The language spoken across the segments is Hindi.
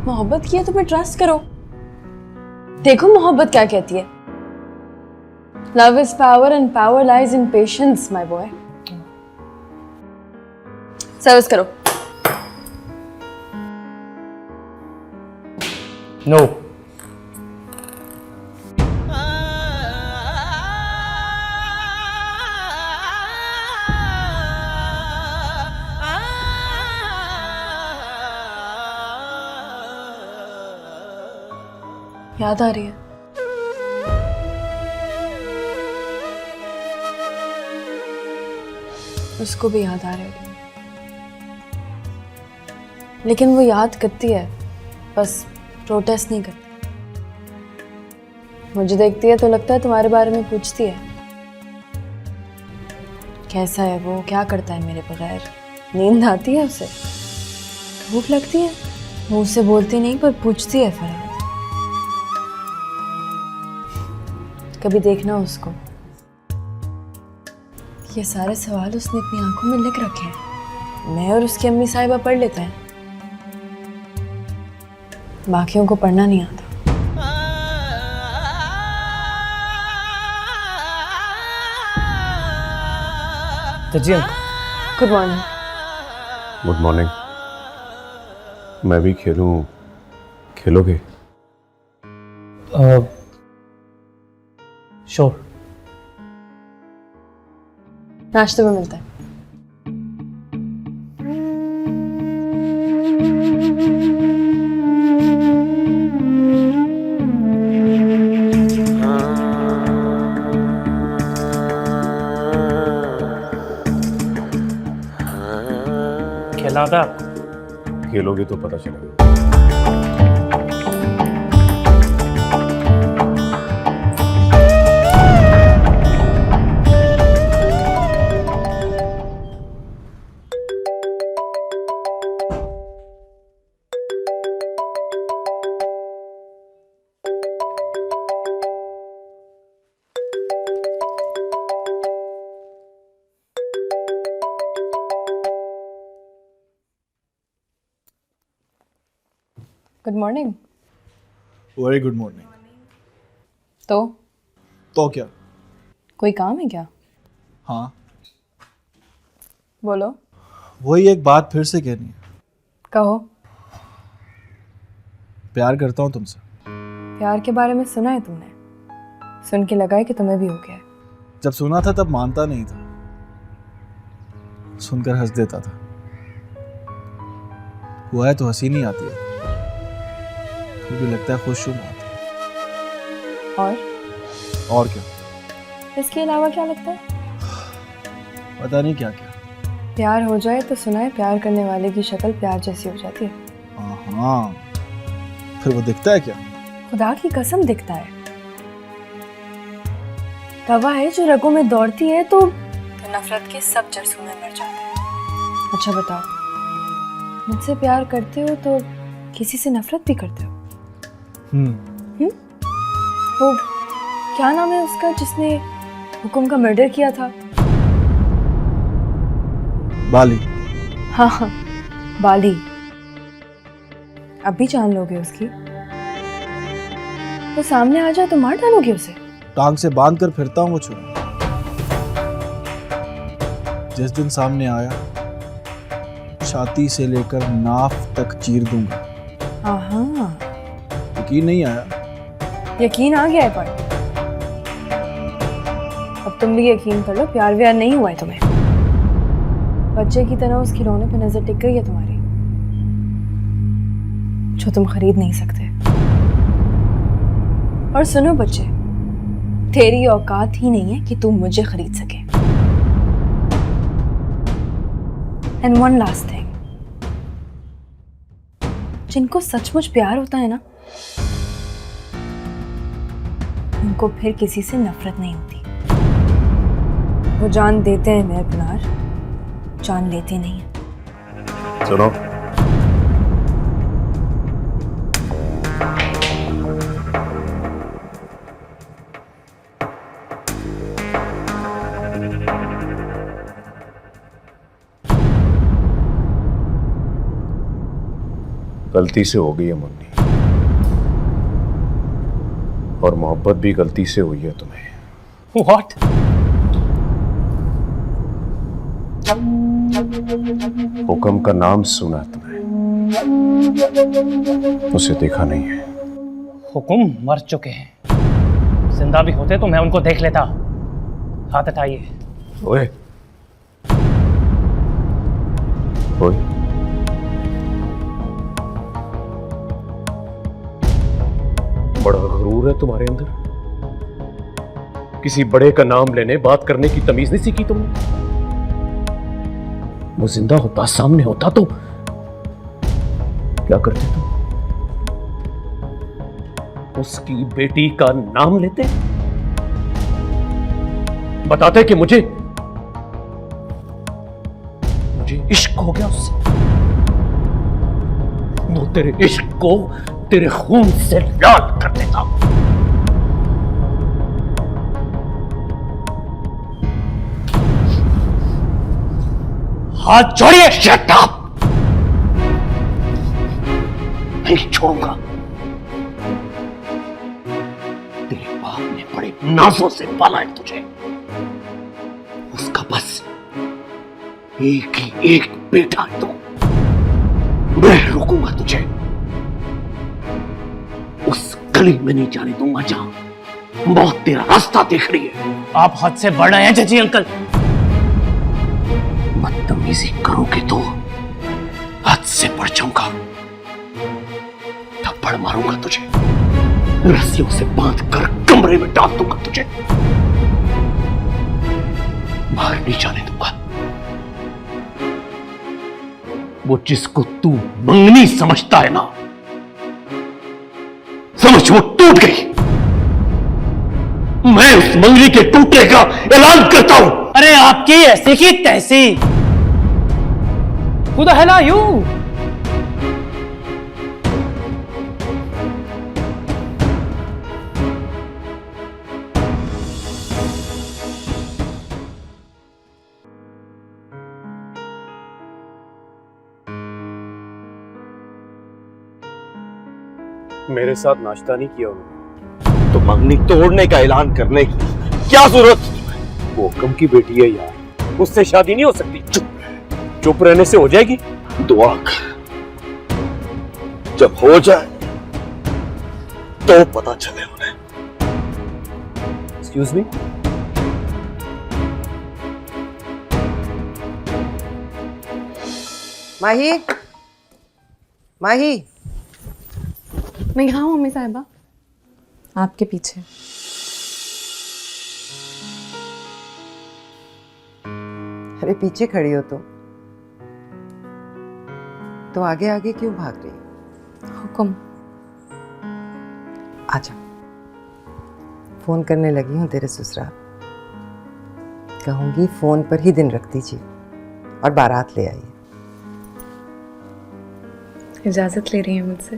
मोहब्बत की है तो फिर ट्रस्ट करो। देखो मोहब्बत क्या कहती है, love is power and power lies in patience my boy. Service करो। नो याद आ रही है? उसको भी याद आ रही होगी, लेकिन वो याद करती है, बस प्रोटेस्ट नहीं करती। मुझे देखती है तो लगता है तुम्हारे बारे में पूछती है, कैसा है वो, क्या करता है मेरे बगैर, नींद आती है उसे, भूख लगती है, मुंह से बोलती नहीं पर पूछती है फरहाद। कभी देखना उसको, ये सारे सवाल उसने अपनी आंखों में लिख रखे हैं, मैं और उसकी अम्मी साहिबा पढ़ लेते हैं, बाकियों को पढ़ना नहीं आता। जी गुड मॉर्निंग। Good morning. मैं भी खेलूं, खेलोगे? श्योर। नाश्ते में मिलता है। खेलना था आपको? खेलोगे तो पता चलेगा। Good morning. Very good morning. तो क्या? कोई काम है क्या? हाँ, बोलो। वही एक बात फिर से कहनी है। कहो। प्यार करता हूँ तुमसे। प्यार के बारे में सुना है तुमने? सुन के लगा है कि तुम्हें भी हो गया है। जब सुना था तब मानता नहीं था, सुनकर हंस देता था। हुआ है तो हंसी नहीं आती है, फिर भी लगता है खुश हूँ बहुत। और क्या? इसके अलावा क्या लगता है? पता नहीं क्या क्या। प्यार हो जाए तो सुना है प्यार करने वाले की शक्ल प्यार जैसी हो जाती है। हाँ, फिर वो दिखता है क्या? खुदा की कसम दिखता है। कवा है जो रगों में दौड़ती है तो नफरत के सब जरसों में मर जाते हैं। अच्छा बताओ, मुझसे प्यार करते हो तो किसी से नफरत भी करते हो? वो क्या नाम है उसका जिसने हुकुम का मर्डर किया था? बाली। हाँ, बाली। अब भी जान लोगे उसकी? वो सामने आ जाए तो मार डालोगे उसे? टांग से बांध कर फिरता हूँ वो छुरा। जिस दिन सामने आया, छाती से लेकर नाफ तक चीर दूंगा। हाँ, यकीन नहीं आया? यकीन आ गया है पर अब तुम भी यकीन कर लो, प्यार व्यार नहीं हुआ है तुम्हें। बच्चे की तरह उस खिलौने पे नजर टिक गई है तुम्हारी, जो तुम खरीद नहीं सकते। और सुनो बच्चे, तेरी औकात ही नहीं है कि तुम मुझे खरीद सके। एंड वन लास्ट थिंग, जिनको सचमुच प्यार होता है ना, उनको फिर किसी से नफरत नहीं होती। वो जान देते हैं मेरे पुनार, जान लेते नहीं है। सुनो, गलती से हो गई है मुन्नी, और मोहब्बत भी गलती से हुई है तुम्हें। व्हाट? हुक्म का नाम सुना है तुमने, उसे देखा नहीं है। हुकुम मर चुके हैं, जिंदा भी होते तो मैं उनको देख लेता। हाथ हटाइए। ओए ओए, बड़ा गरूर है तुम्हारे अंदर। किसी बड़े का नाम लेने, बात करने की तमीज नहीं सीखी तुमने। वो जिंदा होता, सामने होता तो क्या करते तुम? उसकी बेटी का नाम लेते, बताते कि मुझे इश्क हो गया उससे। वो तेरे इश्क को तेरे खून से लाल कर देता। हाथ छोड़िए। Shut up! नहीं छोड़ूंगा। तेरे बाप ने बड़े नाजों से पाला है तुझे, उसका बस एक ही एक बेटा है। तो मैं रोकूंगा तुझे, उस गली में नहीं जाने दूंगा जहां मौत तेरा रास्ता देख रही है। आप हद से बढ़ रहे हैं जजी अंकल। बदतमीजी करोगे तो हद से बढ़ जाऊंगा, थप्पड़ मारूंगा तुझे, रस्सियों से बांध कर कमरे में डाल दूंगा तुझे, बाहर नहीं जाने दूंगा। वो जिसको तू मंगनी समझता है ना, समझ वो टूट गई। मैं उस मंगनी के टूटने का ऐलान करता हूं। अरे आपकी ऐसी की तैसी। Who the hell are you? मेरे साथ नाश्ता नहीं किया उन्होंने तो मंगनी तोड़ने का ऐलान करने की क्या जरूरत थी तुम्हें? वो हुक्म की बेटी है यार, उससे शादी नहीं हो सकती। चुप रहने से हो जाएगी? दुआ कर, जब हो जाए तो पता चले उन्हें। एक्सक्यूज मी, माही, माही, मैं यहाँ हूँ मम्मी साहिबा, आपके पीछे। अरे पीछे खड़ी हो तो आगे आगे क्यों भाग रही हो? हुक्म। आजा, फोन करने लगी हूँ तेरे ससुराल। कहूंगी फोन पर ही दिन रख दीजिए और बारात ले आइए। इजाजत ले रही हैं मुझसे?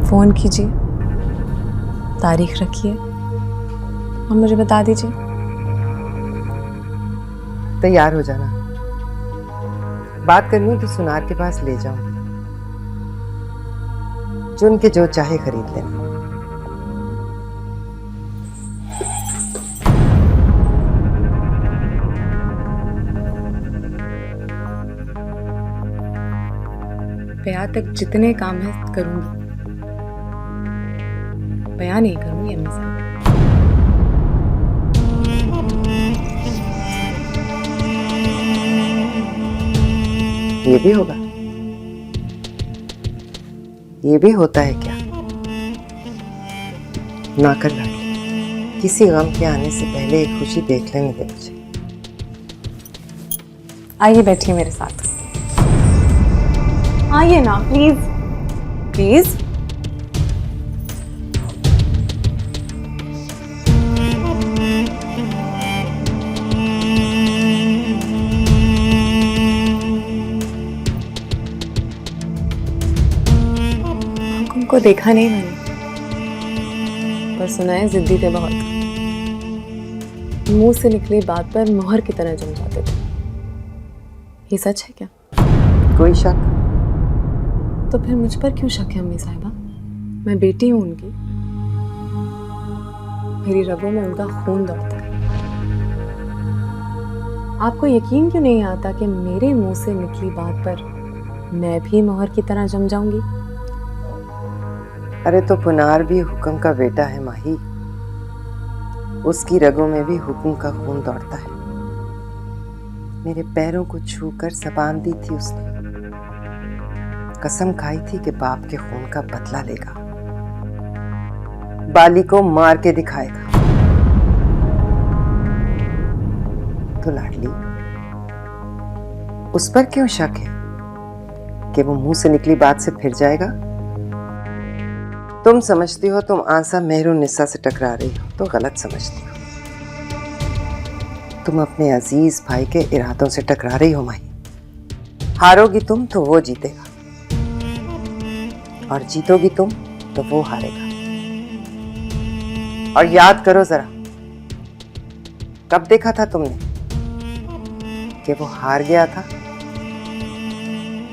फोन कीजिए, तारीख रखिए और मुझे बता दीजिए। तैयार हो जाना, बात करनी हो तो सुनार के पास ले जाऊं, चुन के जो चाहे खरीद लेना। ब्याह तक जितने काम है करूंगी, बयान नहीं करूंगी अम्मी साहब। ये भी होगा? ये भी होता है क्या? ना कर लाडली, किसी गम के आने से पहले एक खुशी देख लेने दे मुझे। आइए बैठिए मेरे साथ, आइए ना प्लीज प्लीज। को देखा नहीं मैंने, पर सुना है जिद्दी थे बहुत। मुंह से निकली बात पर मोहर की तरह जम जाते थे। ये सच है क्या? कोई शक? तो फिर मुझ पर क्यों शक है अम्मी साहिबा? मैं बेटी हूँ उनकी, मेरी रगों में उनका खून दौड़ता है। आपको यकीन क्यों नहीं आता कि मेरे मुंह से निकली बात पर मैं भी मोहर की तरह जम जाऊंगी? अरे तो पुनार भी हुक्म का बेटा है माही, उसकी रगों में भी हुक्म का खून दौड़ता है। मेरे पैरों को छूकर जबान दी थी उसने, कसम खाई थी कि बाप के खून का बदला लेगा, बाली को मार के दिखाएगा। तो लाडली, उस पर क्यों शक है कि वो मुंह से निकली बात से फिर जाएगा? तुम समझती हो तुम आंसा मेहरुन्निसा से टकरा रही हो, तो गलत समझती हो। तुम अपने अजीज भाई के इरादों से टकरा रही हो माही। हारोगी तुम तो वो जीतेगा, और जीतोगी तुम तो वो हारेगा। और याद करो जरा, कब देखा था तुमने कि वो हार गया था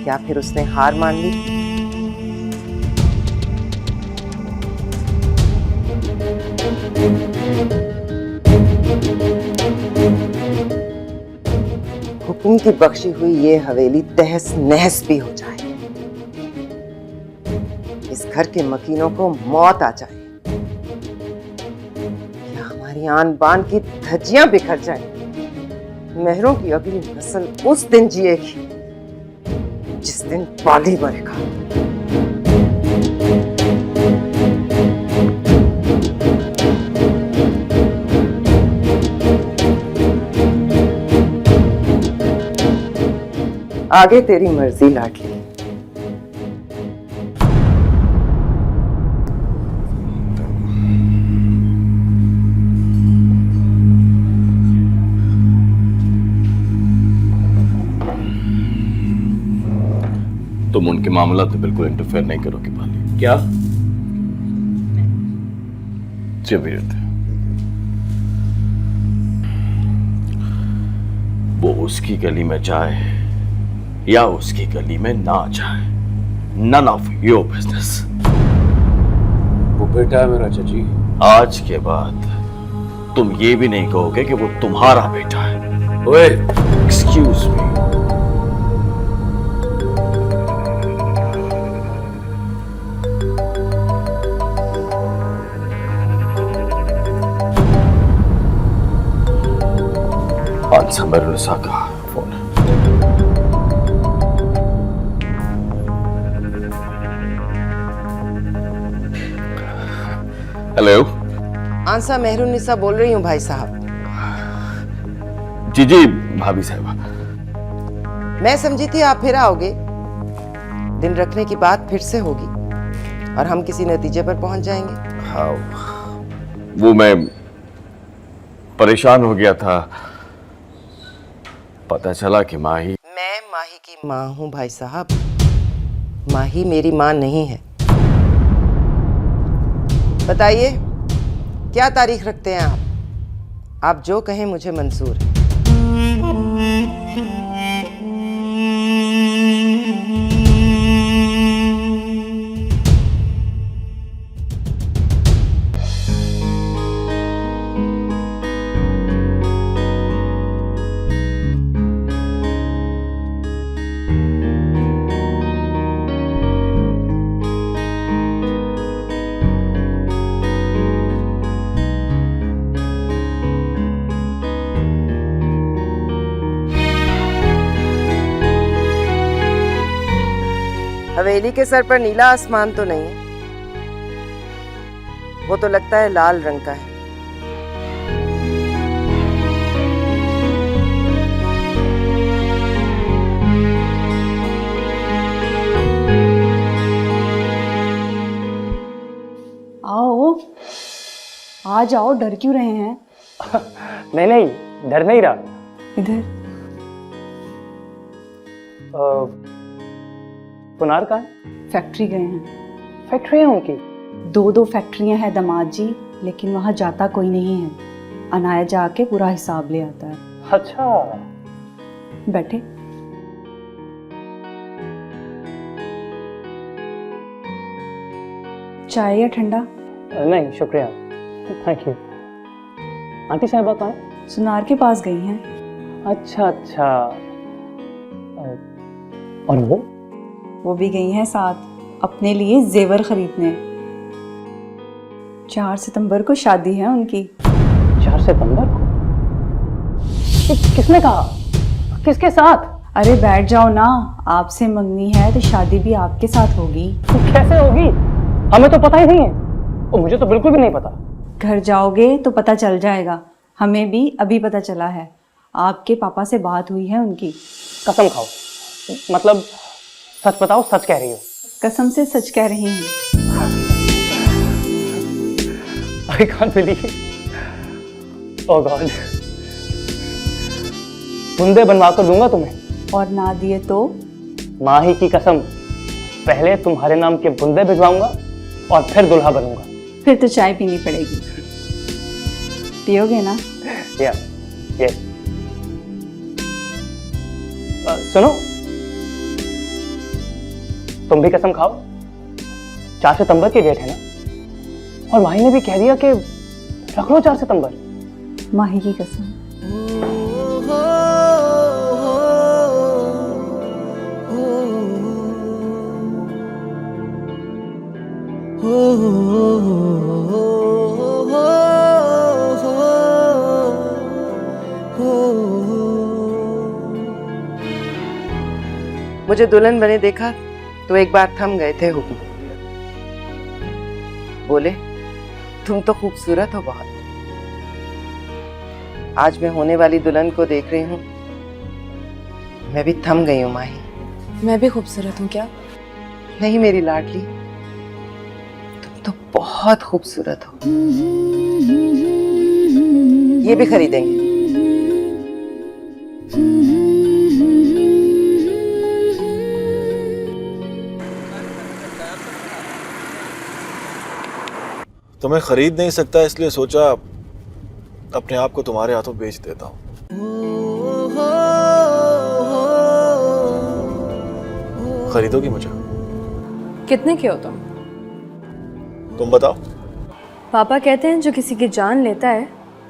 या फिर उसने हार मान ली? हुक्म की बख्शी हुई ये हवेली तहस नहस भी हो जाए, इस घर के मकीनों को मौत आ जाए, या हमारी आन बान की धज्जियां बिखर जाए, मेहरों की अगली नस्ल उस दिन जिएगी जिस दिन बाली मरेगा। आगे तेरी मर्जी लाडली। तुम उनके मामला तो बिल्कुल इंटरफेयर नहीं करोगे बाली? क्या जबीरत, वो उसकी गली में जाए या उसकी गली में ना जाए, नन ऑफ योर बिजनेस। वो बेटा है मेरा चाची। आज के बाद तुम ये भी नहीं कहोगे कि वो तुम्हारा बेटा है। ओए, एक्सक्यूज मी, आंसा मेहरुन्निसा का फोन है। हेलो, आंसा मेहरुन्निसा बोल रही हूँ भाई साहब। जी जी भाभी साहबा। मैं समझी थी आप फिर आओगे, दिन रखने की बात फिर से होगी और हम किसी नतीजे पर पहुंच जाएंगे। हाँ, वो मैं परेशान हो गया था, पता चला कि माही। मैं माही की माँ हूँ भाई साहब, माही मेरी माँ नहीं है। बताइए क्या तारीख रखते हैं आप जो कहें मुझे मंजूर है। हवेली के सर पर नीला आसमान तो नहीं है, वो तो लगता है लाल रंग का है। आओ, आ जाओ, डर क्यों रहे हैं? नहीं नहीं, डर नहीं रहा। इधर पुनार कहाँ है? फैक्ट्री गए हैं। फैक्ट्री है उनकी? दो फैक्ट्रियां हैं दामाद जी, लेकिन वहां जाता कोई नहीं है। अनाया जाके पूरा हिसाब ले आता है। अच्छा, बैठे। चाय या ठंडा? नहीं शुक्रिया, थैंक यू। आंटी साहिबा कहाँ हैं? सुनार के पास गई हैं। अच्छा अच्छा। और वो भी गई हैं साथ अपने लिए जेवर खरीदने। 4 सितंबर को शादी है उनकी। 4 सितंबर को? किसने कहा? किसके साथ? अरे बैठ जाओ ना, आपसे मंगनी है तो शादी भी आपके साथ होगी। कैसे होगी? हमें तो पता ही नहीं है। और मुझे तो बिल्कुल भी नहीं पता। घर जाओगे तो पता चल जाएगा। हमें भी अभी पता चला है। आपके पापा से बात हुई है उनकी। कसम खाओ, मतलब सच बताओ, सच कह रही हो? कसम से सच कह रही हूँ। I can't believe. Oh God. बुंदे बनवा कर दूंगा तुम्हें। और ना दिए तो? माही की कसम, पहले तुम्हारे नाम के बुंदे भिजवाऊंगा और फिर दुल्हा बनूंगा। फिर तो चाय पीनी पड़ेगी। पियोगे ना? या यस। सुनो, तुम भी कसम खाओ। 4 सितंबर की डेट है ना, और माही ने भी कह दिया कि रख लो 4 सितंबर। माही की कसम। मुझे दुल्हन बने देखा तो एक बार थम गए थे हुक्म। बोले, तुम तो खूबसूरत हो बहुत। आज मैं होने वाली दुल्हन को देख रही हूँ, मैं भी थम गई हूँ माही। मैं भी खूबसूरत हूँ क्या? नहीं मेरी लाडली, तुम तो बहुत खूबसूरत हो। ये भी खरीदेंगे। तुम्हें खरीद नहीं सकता इसलिए सोचा अपने आप को तुम्हारे हाथों बेच देता हूँ। खरीदोगी मुझे? कितने के हो तुम? तुम बताओ। पापा कहते हैं जो किसी की जान लेता है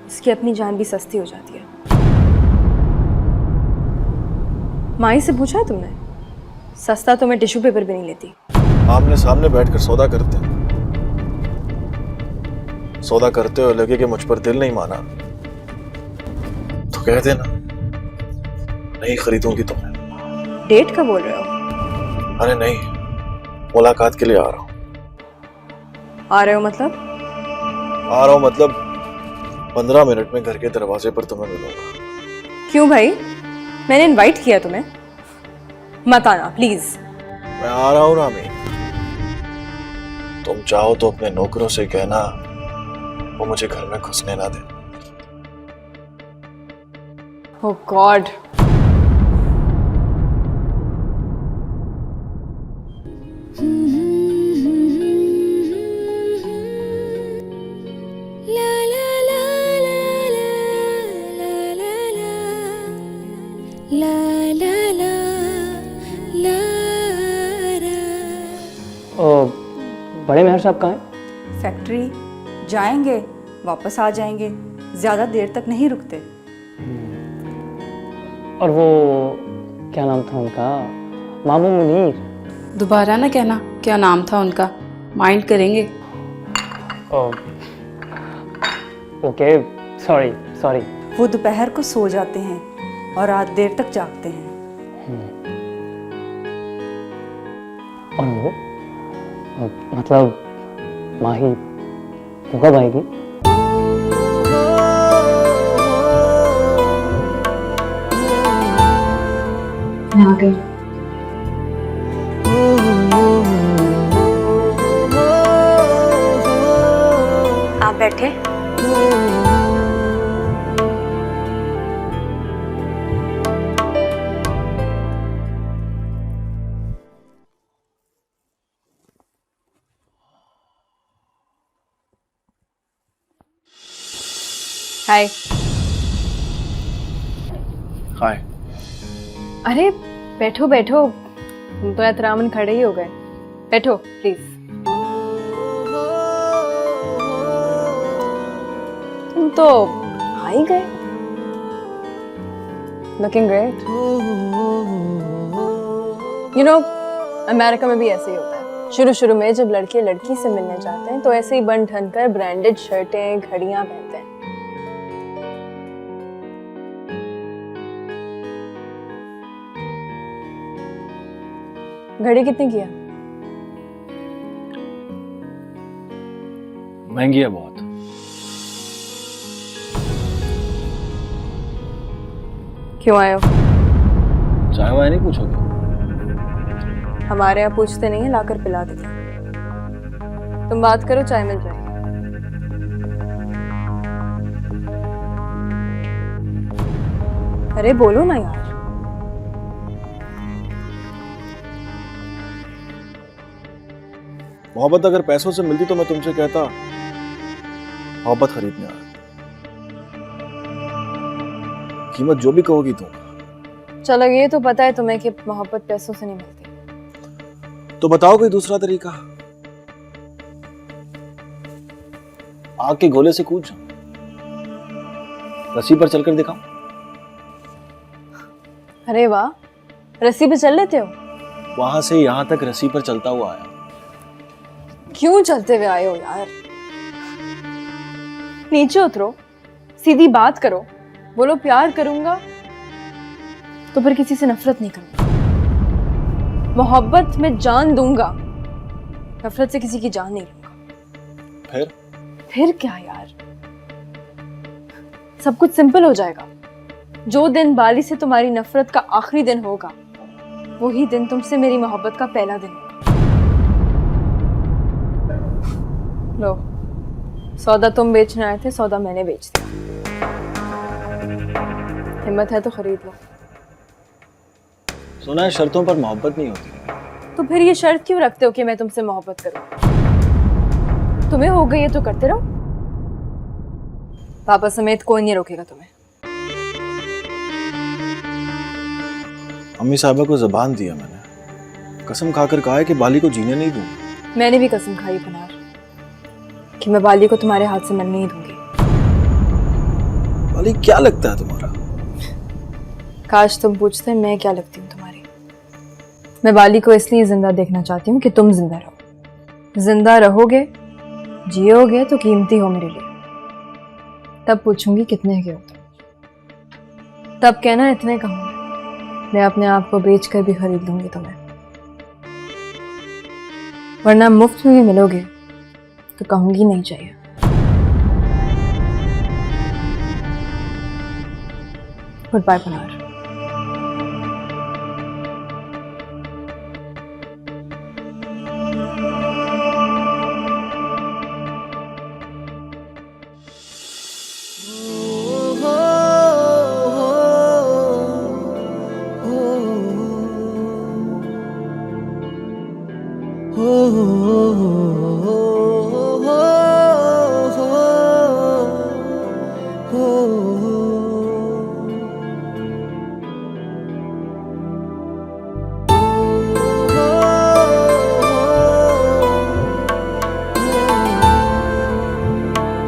उसकी अपनी जान भी सस्ती हो जाती है। माई से पूछा है तुमने? सस्ता तो मैं टिश्यू पेपर भी नहीं लेती। आमने सामने बैठकर सौदा करते हैं। सौदा करते हो लगे कि मुझ पर दिल नहीं माना तो कह देना, नहीं खरीदूंगी तुम्हें। डेट का बोल रहे हो? अरे नहीं, मुलाकात के लिए आ रहा हूँ। आ रहे हो मतलब? आ रहा हूँ मतलब 15 मिनट में घर के दरवाजे पर तुम्हें मिलूंगा। क्यों भाई, मैंने इनवाइट किया तुम्हें। मत आना प्लीज। मैं आ रहा हूँ रामी। तुम चाहो तो अपने नौकरों से कहना वो मुझे घर में घुसने ना दे। ओह गॉड। बड़े मेहर साहब कहाँ हैं? फैक्ट्री जाएंगे, वापस आ जाएंगे। ज्यादा देर तक नहीं रुकते। और वो क्या नाम था उनका? मामू मुनीर। दोबारा ना कहना क्या नाम था उनका, माइंड करेंगे। Okay, sorry sorry. वो दोपहर को सो जाते हैं और रात देर तक जागते हैं। और वो मतलब माही वो कब आएगी? आ गई। आप बैठे। हाय। हाय। अरे बैठो बैठो, तुम तो एहतरामन खड़े ही हो गए। बैठो प्लीज। तो आ ही गए। Looking great. You know, America में भी ऐसे ही होता है। शुरू शुरू में जब लड़के लड़की से मिलने जाते हैं तो ऐसे ही बन ठन कर ब्रांडेड शर्टें घड़ियां पहनते हैं। घड़ी कितने किया? महंगी है बहुत। क्यों आए हो? चाय वाय नहीं पूछोगे? हमारे यहाँ पूछते नहीं है, लाकर पिला देते। तुम बात करो, चाय मिल जाएगी। अरे बोलो ना यार। मोहब्बत अगर पैसों से मिलती तो मैं तुमसे कहता मोहब्बत खरीदने आया। कीमत जो भी कहोगी तुम। चलो ये तो पता है तुम्हें कि मोहब्बत पैसों से नहीं मिलती। तो बताओ कोई दूसरा तरीका। आग के गोले से कूद जाओ, रस्सी पर चलकर दिखाओ। अरे वाह, रस्सी पे चल लेते हो? वहां से यहां तक रस्सी पर चलता हुआ आया। क्यों चलते हुए आए हो यार? नीचे उतरो, सीधी बात करो, बोलो प्यार करूंगा तो फिर किसी से नफरत नहीं करूंगा, मोहब्बत में जान दूंगा, नफरत से किसी की जान नहीं लूंगा। फिर क्या यार, सब कुछ सिंपल हो जाएगा। जो दिन बाली से तुम्हारी नफरत का आखिरी दिन होगा, वही दिन तुमसे मेरी मोहब्बत का पहला दिन होगा। लो, सौदा तुम बेचने आए थे, सौदा मैंने बेच दिया। हिम्मत है तो खरीद लो। सुना है शर्तों पर मोहब्बत नहीं होती। तो फिर ये शर्त क्यों रखते हो कि मैं तुमसे मोहब्बत करूं? तुम्हें हो गई है तो करते रहो, पापा समेत कोई नहीं रोकेगा तुम्हें। अम्मी साहबा को जुबान दिया मैंने, कसम खाकर कहा है कि बाली को जीने नहीं दूंगा। मैंने भी कसम खाई पनार कि मैं बाली को तुम्हारे हाथ से मरने नहीं दूंगी। बाली क्या लगता है तुम्हारा? काश तुम पूछते मैं क्या लगती हूँ तुम्हारी। मैं बाली को इसलिए जिंदा देखना चाहती हूँ कि तुम जिंदा रहो। जिंदा रहोगे, जियोगे तो कीमती हो मेरे लिए। तब पूछूंगी कितने के हो तुम, तब कहना इतने कहूंगी। मैं अपने आप को बेच कर भी खरीद लूंगी तुम्हें, वरना मुफ्त में भी मिलोगे तो कहूंगी नहीं चाहिए। गुड बाय पनार।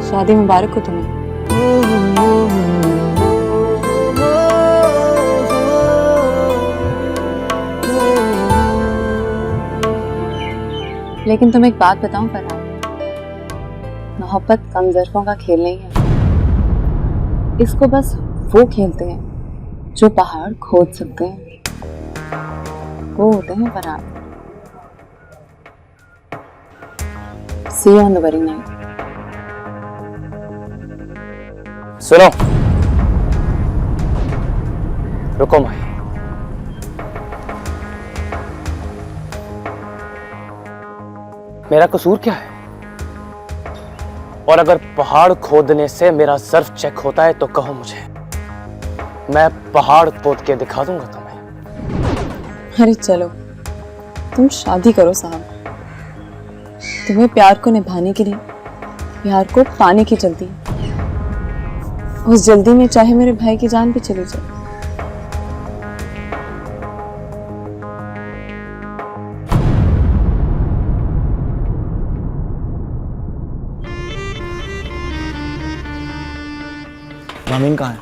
शादी मुबारक हो तुम्हें। लेकिन तुम एक बात बताऊं फरहान, मोहब्बत कम ज़र्फ़ों का खेल नहीं है। इसको बस वो खेलते हैं जो पहाड़ खोद सकते हैं, वो होते हैं Farhan. See you on the wedding night. सुनो, रुको माही। मेरा कसूर क्या है? और अगर पहाड़ खोदने से मेरा सर्फ चेक होता है तो कहो मुझे, मैं पहाड़ खोद के दिखा दूंगा तुम्हें। अरे चलो, तुम शादी करो साहब। तुम्हें प्यार को निभाने के लिए प्यार को पाने की जल्दी है। उस जल्दी में चाहे मेरे भाई की जान भी चली जाए। सामीन कहाँ है?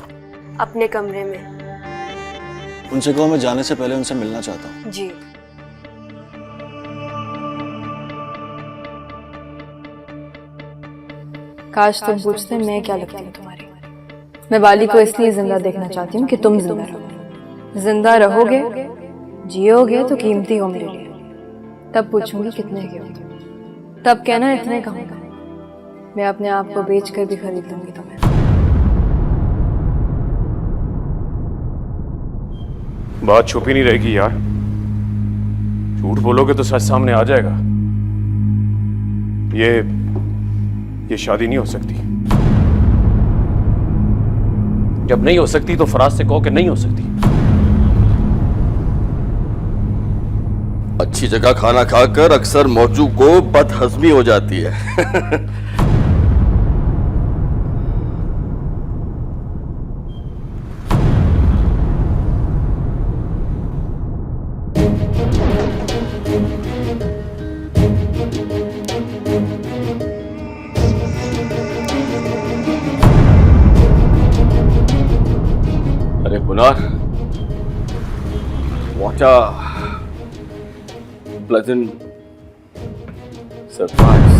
अपने कमरे में। उनसे कहो मैं जाने से पहले उनसे मिलना चाहता हूँ। जी। काश तुम पूछते मैं क्या लगती हूँ तुम्हारी। मैं बाली को इसलिए जिंदा देखना चाहती हूँ कि तुम जिंदा रहो। जिंदा रहोगे, जियोगे तो कीमती हो मेरे लिए। तब पूछूंगी कितने के हो, तब कहना इतने कहूँगा। मैं अपने आप को बेच कर भी खरीद लूंगी तुम्हें। बात छुपी नहीं रहेगी यार। झूठ बोलोगे तो सच सामने आ जाएगा। ये शादी नहीं हो सकती। जब नहीं हो सकती तो फराज से कहो कि नहीं हो सकती। अच्छी जगह खाना खाकर अक्सर मौजू को बदहजमी हो जाती है। अरे Gunnar, what a pleasant surprise.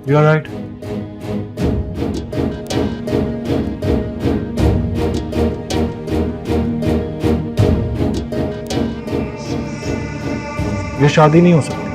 You are right. ये शादी नहीं हो सकती।